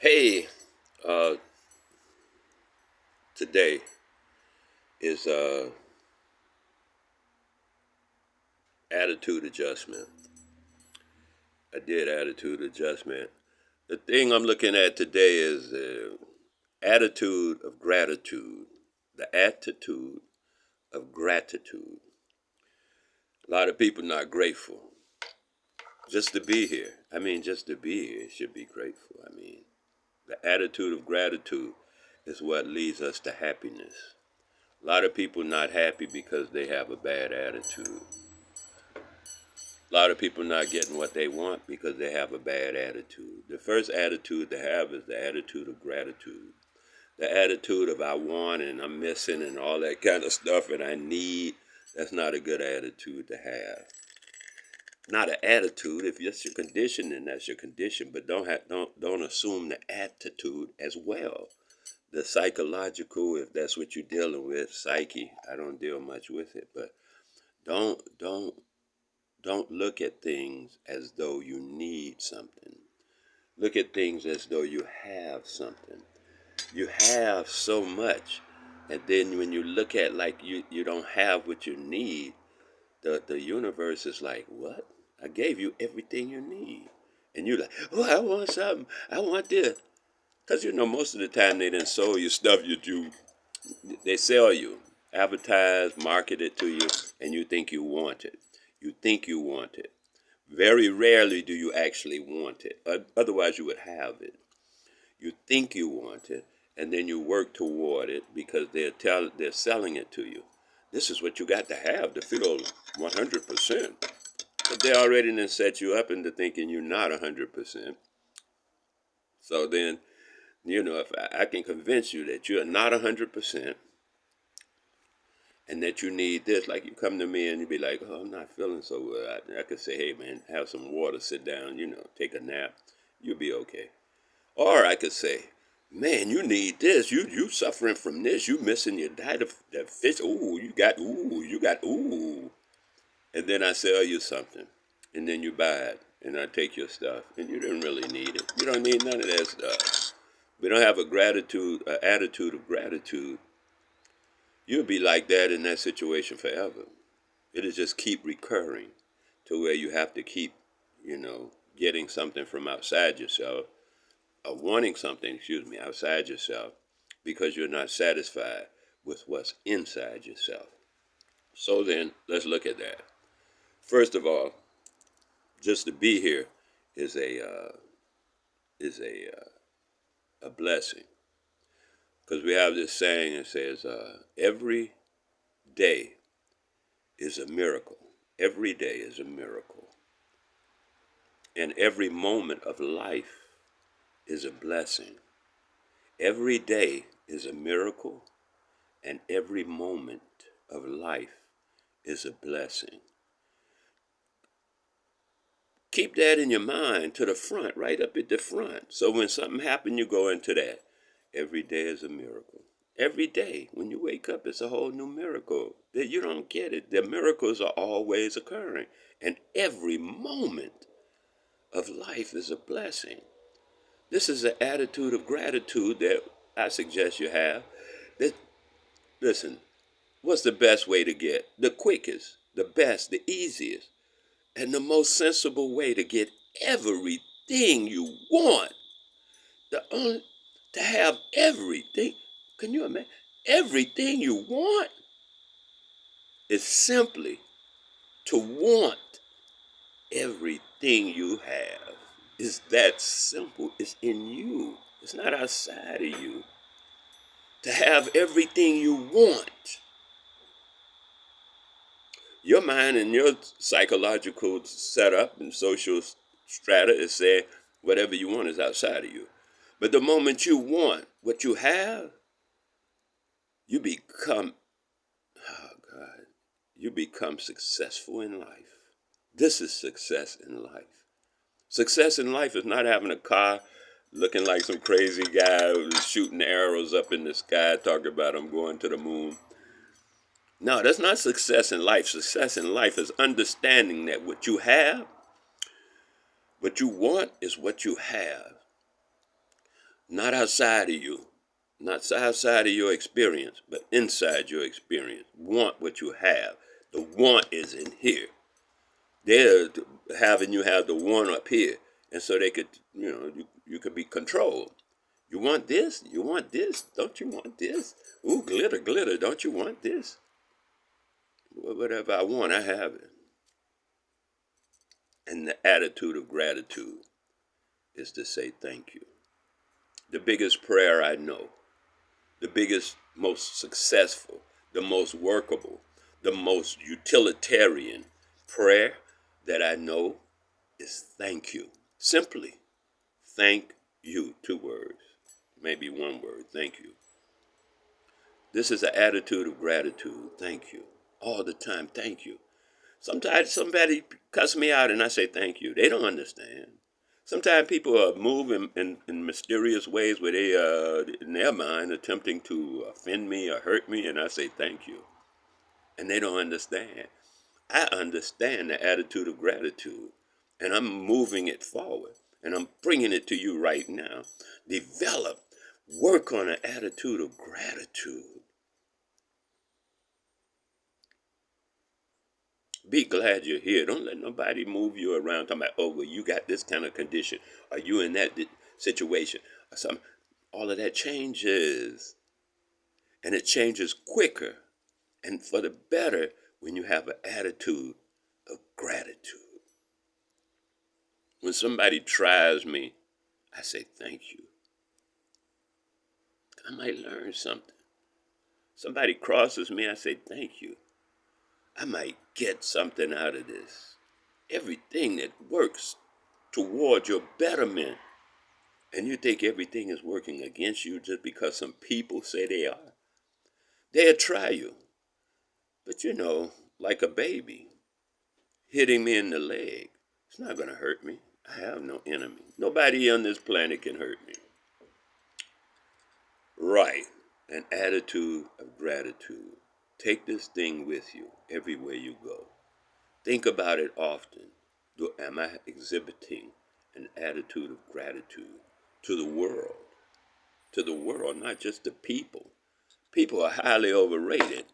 Hey, uh, today is attitude adjustment. I did attitude adjustment. The thing I'm looking at today is attitude of gratitude. The attitude of gratitude. A lot of people not grateful just to be here. Just to be here should be grateful. The attitude of gratitude is what leads us to happiness. A lot of people not happy because they have a bad attitude. A lot of people not getting what they want because they have a bad attitude. The first attitude to have is the attitude of gratitude. The attitude of I want and I'm missing and all that kind of stuff and I need. That's not a good attitude to have. Not an attitude. If that's your condition, then that's your condition. But don't assume the attitude as well. The psychological, if that's what you're dealing with, psyche. I don't deal much with it, but don't don't look at things as though you need something. Look at things as though you have something. You have so much. And then when you look at like you don't have what you need, the universe is like, what? I gave you everything you need. And you're like, oh, I want something. I want this. Because most of the time they didn't sell you stuff you do. They sell you, advertise, market it to you, and you think you want it. You think you want it. Very rarely do you actually want it. Otherwise, you would have it. You think you want it, and then you work toward it because they're selling it to you. This is what you got to have to feel 100%. But they already then set you up into thinking you're not 100%. So then, if I can convince you that you're not 100%, and that you need this, like you come to me and you be like, oh, I'm not feeling so well. I could say, hey, man, have some water, sit down, take a nap. You'll be okay. Or I could say, man, you need this. You suffering from this. You missing your diet of that fish. You got, ooh. And then I sell you something. And then you buy it. And I take your stuff. And you didn't really need it. You don't need none of that stuff. We don't have an attitude of gratitude. You'll be like that in that situation forever. It'll just keep recurring to where you have to keep, getting something from outside yourself, or wanting something, outside yourself, because you're not satisfied with what's inside yourself. So then, let's look at that. First of all, just to be here is a blessing, because we have this saying that says, every day is a miracle. Every day is a miracle. And every moment of life is a blessing. Every day is a miracle, and every moment of life is a blessing. Keep that in your mind to the front, right up at the front. So when something happens, you go into that. Every day is a miracle. Every day, when you wake up, it's a whole new miracle. That you don't get it. The miracles are always occurring. And every moment of life is a blessing. This is an attitude of gratitude that I suggest you have. That, listen, what's the best way to get? The quickest, the best, the easiest, and the most sensible way to get everything you want. The only to have everything. Can you imagine? Everything you want is simply to want everything you have. It's that simple. It's in you. It's not outside of you. To have everything you want. Your mind and your psychological setup and social strata is saying whatever you want is outside of you. But the moment you want what you have, you become, oh God, you become successful in life. This is success in life. Success in life is not having a car looking like some crazy guy who's shooting arrows up in the sky talking about I'm going to the moon. No, that's not success in life. Success in life is understanding that what you have, what you want is what you have. not outside of you, not outside of your experience, but inside your experience. Want what you have. The want is in here. They're having you have the want up here, and so they could, you could be controlled. You want this? You want this? Don't you want this? Ooh, glitter, glitter. Don't you want this? Whatever I want, I have it. And the attitude of gratitude is to say thank you. The biggest prayer I know, the biggest, most successful, the most workable, the most utilitarian prayer that I know is thank you. Simply, thank you. 2 words, maybe 1 word, thank you. This is an attitude of gratitude. Thank you. All the time, thank you. Sometimes somebody cuss me out and I say thank you. They don't understand. Sometimes people are moving in mysterious ways where they in their mind attempting to offend me or hurt me, and I say thank you. And they don't understand. I understand the attitude of gratitude, and I'm moving it forward, and I'm bringing it to you right now. Develop, work on an attitude of gratitude. Be glad you're here. Don't let nobody move you around talking about, oh, well, you got this kind of condition. Are you in that situation? Or something. All of that changes. And it changes quicker and for the better when you have an attitude of gratitude. When somebody tries me, I say thank you. I might learn something. Somebody crosses me, I say thank you. I might get something out of this. Everything that works toward your betterment, and you think everything is working against you just because some people say they are, they'll try you. But like a baby hitting me in the leg, it's not going to hurt me. I have no enemy. Nobody on this planet can hurt me. Right. An attitude of gratitude. Take this thing with you everywhere you go. Think about it often. Am I exhibiting an attitude of gratitude to the world? To the world, not just the people. People are highly overrated.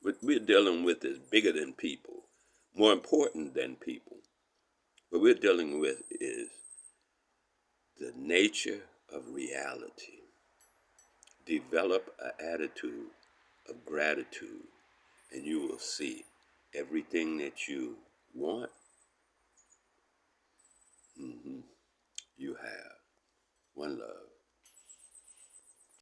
What we're dealing with is bigger than people, more important than people. What we're dealing with is the nature of reality. Develop an attitude of gratitude, and you will see everything that you want, you have. One love.